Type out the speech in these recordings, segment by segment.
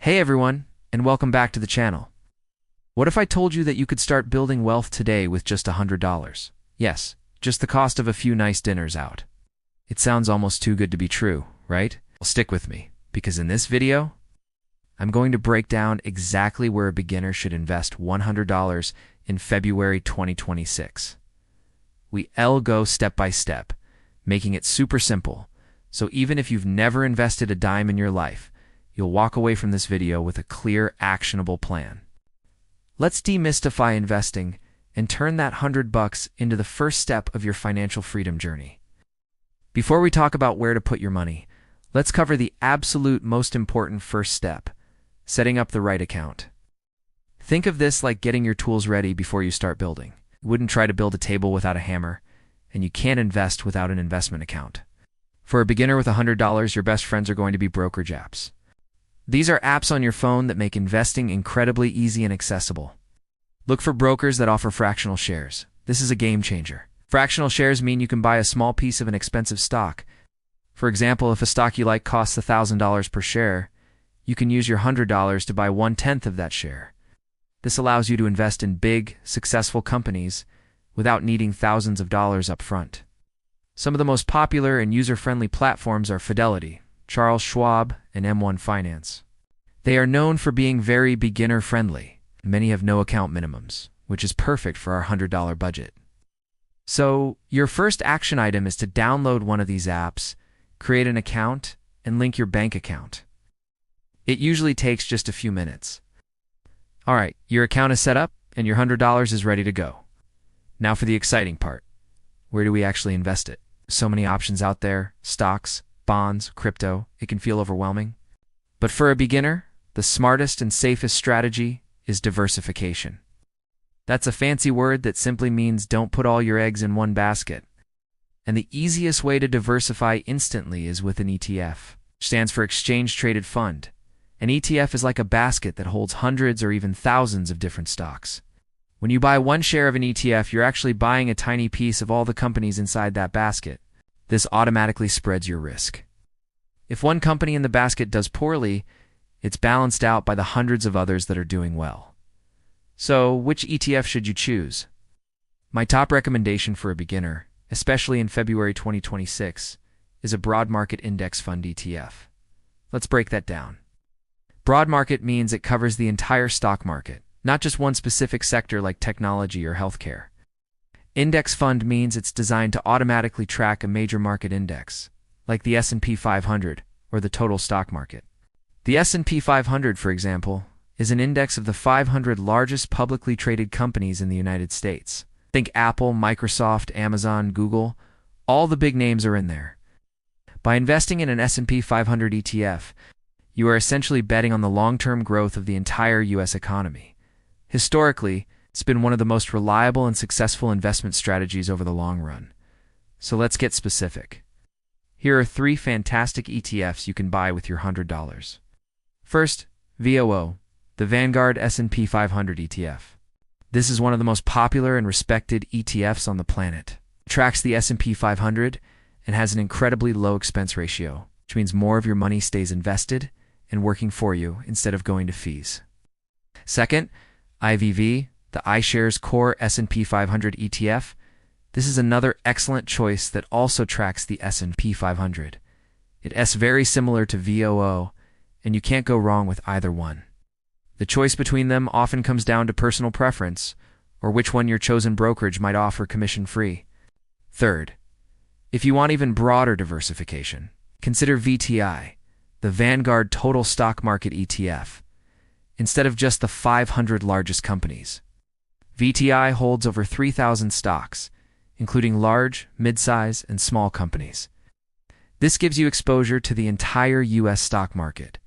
Hey everyone, and welcome back to the channel. What if I told you that you could start building wealth today with just $100? Yes, just the cost of a few nice dinners out. It sounds almost too good to be true, right? Well, stick with me, because in this video, I'm going to break down exactly where a beginner should invest $100 in February 2026. We'll go step by step, making it super simple, so even if you've never invested a dime in your life, you'll walk away from this video with a clear, actionable plan. Let's demystify investing and turn that $100 into the first step of your financial freedom journey. Before we talk about where to put your money, let's cover the absolute most important first step, setting up the right account. Think of this like getting your tools ready before you start building. You wouldn't try to build a table without a hammer, and you can't invest without an investment account. For a beginner with $100, your best friends are going to be brokerage apps. These are apps on your phone that make investing incredibly easy and accessible. Look for brokers that offer fractional shares. This is a game changer. Fractional shares mean you can buy a small piece of an expensive stock. For example, if a stock you like costs $1,000 per share, you can use your $100 to buy 1/10 of that share. This allows you to invest in big, successful companies without needing thousands of dollars up front. Some of the most popular and user-friendly platforms are Fidelity, Charles Schwab, and M1 Finance. They are known for being very beginner-friendly. Many have no account minimums, which is perfect for our $100 budget. So, your first action item is to download one of these apps, create an account, and link your bank account. It usually takes just a few minutes. Alright, your account is set up, and your $100 is ready to go. Now for the exciting part. Where do we actually invest it? So many options out there: stocks, bonds, crypto. It can feel overwhelming. But for a beginner, the smartest and safest strategy is diversification. That's a fancy word that simply means don't put all your eggs in one basket. And the easiest way to diversify instantly is with an ETF, which stands for Exchange Traded Fund. An ETF is like a basket that holds hundreds or even thousands of different stocks. When you buy one share of an ETF, you're actually buying a tiny piece of all the companies inside that basket. This automatically spreads your risk. If one company in the basket does poorly, it's balanced out by the hundreds of others that are doing well. So, which ETF should you choose? My top recommendation for a beginner, especially in February 2026, is a broad market index fund ETF. Let's break that down. Broad market means it covers the entire stock market, not just one specific sector like technology or healthcare. Index fund means it's designed to automatically track a major market index, like the S&P 500 or the total stock market. The S&P 500, for example, is an index of the 500 largest publicly traded companies in the United States. Think Apple, Microsoft, Amazon, Google. All the big names are in there. By investing in an S&P 500 ETF, you are essentially betting on the long-term growth of the entire U.S. economy. Historically, it's been one of the most reliable and successful investment strategies over the long run. So let's get specific. Here are 3 fantastic ETFs you can buy with your $100. First, VOO, the Vanguard S&P 500 ETF. This is one of the most popular and respected ETFs on the planet. It tracks the S&P 500 and has an incredibly low expense ratio, which means more of your money stays invested and working for you instead of going to fees. Second, IVV, the iShares Core S&P 500 ETF. This is another excellent choice that also tracks the S&P 500. It's very similar to VOO, and you can't go wrong with either one. The choice between them often comes down to personal preference, or which one your chosen brokerage might offer commission-free. Third, if you want even broader diversification, consider VTI, the Vanguard Total Stock Market ETF, instead of just the 500 largest companies. VTI holds over 3,000 stocks, including large, mid-size, and small companies. This gives you exposure to the entire U.S. stock market.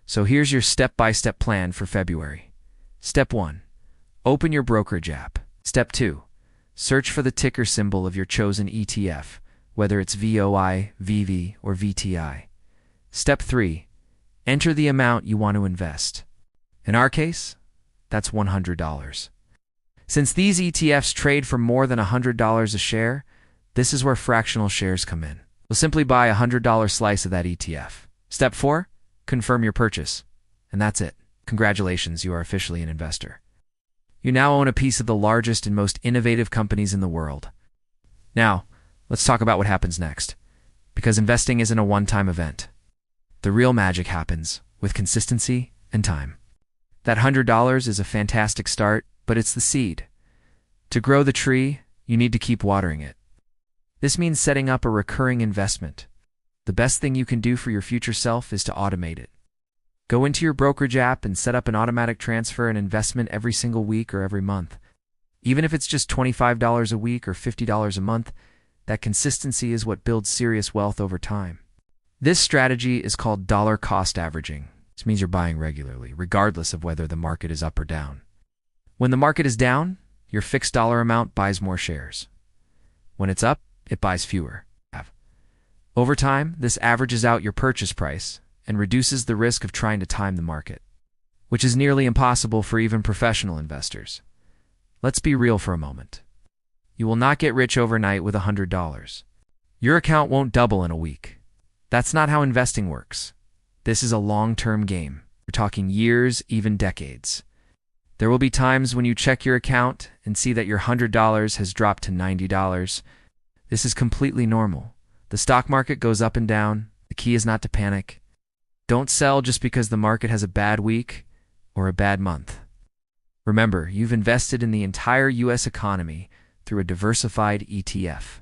So here's your step-by-step plan for February. Step 1. Open your brokerage app. Step 2. Search for the ticker symbol of your chosen ETF, whether it's VOI, VV, or VTI. Step 3. Enter the amount you want to invest. In our case, that's $100. Since these ETFs trade for more than $100 a share, this is where fractional shares come in. We'll simply buy a $100 slice of that ETF. Step 4. Confirm your purchase. And that's it. Congratulations, you are officially an investor. You now own a piece of the largest and most innovative companies in the world. Now, let's talk about what happens next. Because investing isn't a one-time event. The real magic happens with consistency and time. That $100 is a fantastic start, but it's the seed. To grow the tree, you need to keep watering it. This means setting up a recurring investment. The best thing you can do for your future self is to automate it. Go into your brokerage app and set up an automatic transfer and investment every single week or every month. Even if it's just $25 a week or $50 a month, that consistency is what builds serious wealth over time. This strategy is called dollar cost averaging. This means you're buying regularly, regardless of whether the market is up or down. When the market is down, your fixed dollar amount buys more shares. When it's up, it buys fewer. Over time, this averages out your purchase price and reduces the risk of trying to time the market, which is nearly impossible for even professional investors. Let's be real for a moment. You will not get rich overnight with $100. Your account won't double in a week. That's not how investing works. This is a long-term game. We're talking years, even decades. There will be times when you check your account and see that your $100 has dropped to $90. This is completely normal. The stock market goes up and down. The key is not to panic. Don't sell just because the market has a bad week or a bad month. Remember, you've invested in the entire U.S. economy through a diversified ETF.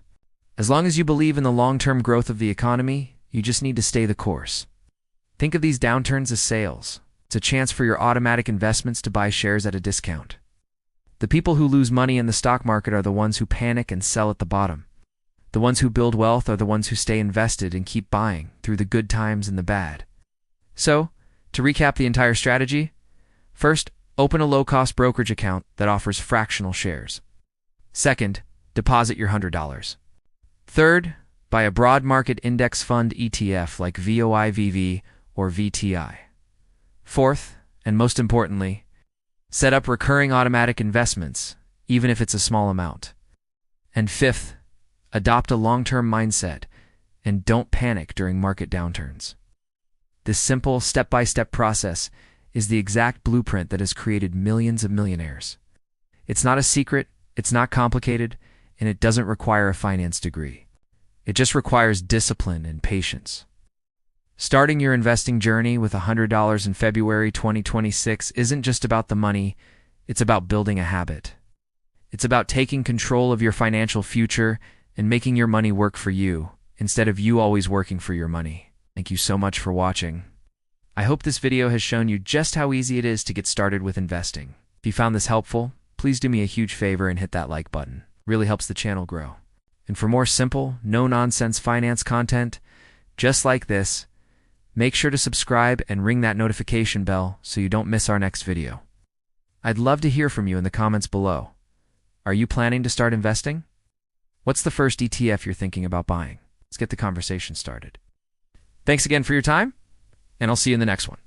As long as you believe in the long-term growth of the economy, you just need to stay the course. Think of these downturns as sales. It's a chance for your automatic investments to buy shares at a discount. The people who lose money in the stock market are the ones who panic and sell at the bottom. The ones who build wealth are the ones who stay invested and keep buying through the good times and the bad. So, to recap the entire strategy, first, open a low-cost brokerage account that offers fractional shares. Second, deposit your $100. Third, buy a broad market index fund ETF like VOIVV or VTI. Fourth, and most importantly, set up recurring automatic investments, even if it's a small amount. And fifth, adopt a long-term mindset and don't panic during market downturns. This simple, step-by-step process is the exact blueprint that has created millions of millionaires. It's not a secret, it's not complicated, and it doesn't require a finance degree. It just requires discipline and patience. Starting your investing journey with $100 in February 2026 isn't just about the money, it's about building a habit. It's about taking control of your financial future and making your money work for you, instead of you always working for your money. Thank you so much for watching. I hope this video has shown you just how easy it is to get started with investing. If you found this helpful, please do me a huge favor and hit that like button. It really helps the channel grow. And for more simple, no-nonsense finance content, just like this, make sure to subscribe and ring that notification bell so you don't miss our next video. I'd love to hear from you in the comments below. Are you planning to start investing? What's the first ETF you're thinking about buying? Let's get the conversation started. Thanks again for your time, and I'll see you in the next one.